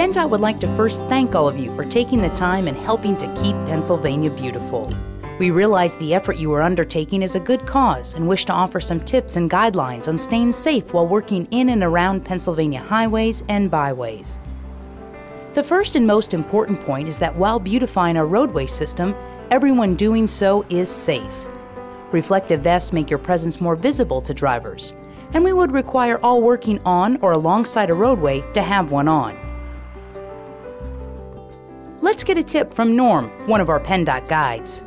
PennDOT would like to first thank all of you for taking the time and helping to keep Pennsylvania beautiful. We realize the effort you are undertaking is a good cause and wish to offer some tips and guidelines on staying safe while working in and around Pennsylvania highways and byways. The first and most important point is that while beautifying our roadway system, everyone doing so is safe. Reflective vests make your presence more visible to drivers, and we would require all working on or alongside a roadway to have one on. Let's get a tip from Norm, one of our PennDOT guides.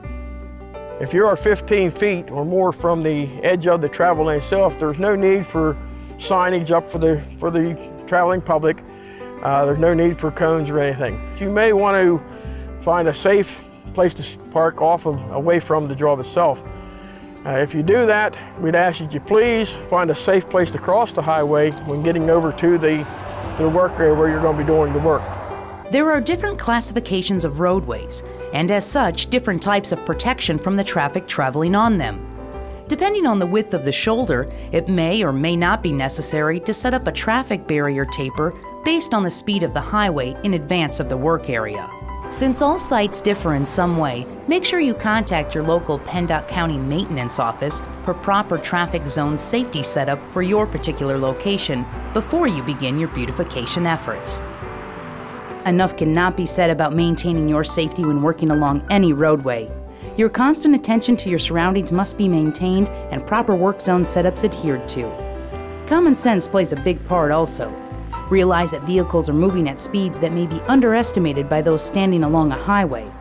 If you are 15 feet or more from the edge of the travel lane itself, there's no need for signage up for the traveling public. There's no need for cones or anything. You may want to find a safe place to park away from the job itself. If you do that, we'd ask that you please find a safe place to cross the highway when getting over to the work area where you're going to be doing the work. There are different classifications of roadways, and as such, different types of protection from the traffic traveling on them. Depending on the width of the shoulder, it may or may not be necessary to set up a traffic barrier taper based on the speed of the highway in advance of the work area. Since all sites differ in some way, make sure you contact your local PennDOT County Maintenance Office for proper traffic zone safety setup for your particular location before you begin your beautification efforts. Enough cannot be said about maintaining your safety when working along any roadway. Your constant attention to your surroundings must be maintained and proper work zone setups adhered to. Common sense plays a big part also. Realize that vehicles are moving at speeds that may be underestimated by those standing along a highway.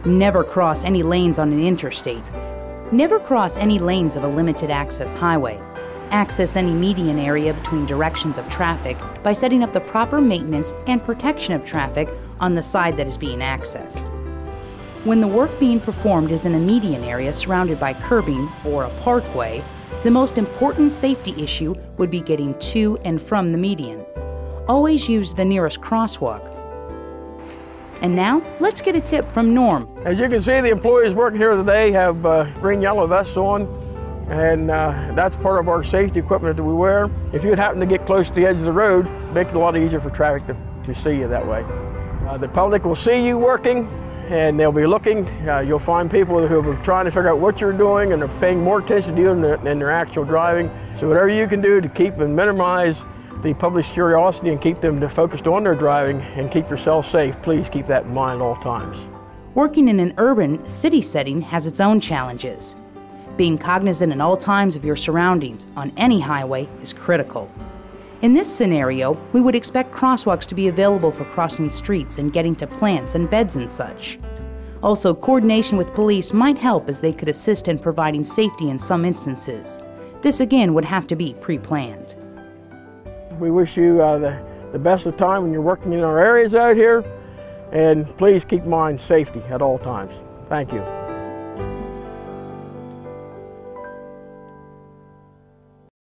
Never cross any lanes on an interstate. Never cross any lanes of a limited access highway. Access any median area between directions of traffic by setting up the proper maintenance and protection of traffic on the side that is being accessed. When the work being performed is in a median area surrounded by curbing or a parkway, the most important safety issue would be getting to and from the median. Always use the nearest crosswalk. And now, let's get a tip from Norm. As you can see, the employees working here today have green yellow vests on, and that's part of our safety equipment that we wear. If you'd happen to get close to the edge of the road, it makes it a lot easier for traffic to see you that way. The public will see you working, and they'll be looking. You'll find people who are trying to figure out what you're doing, and they're paying more attention to you than their actual driving. So whatever you can do to keep and minimize the public's curiosity and keep them focused on their driving and keep yourself safe, please keep that in mind at all times. Working in an urban city setting has its own challenges. Being cognizant at all times of your surroundings on any highway is critical. In this scenario, we would expect crosswalks to be available for crossing streets and getting to plants and beds and such. Also, coordination with police might help as they could assist in providing safety in some instances. This again would have to be pre-planned. We wish you the best of time when you're working in our areas out here, and please keep in mind safety at all times. Thank you.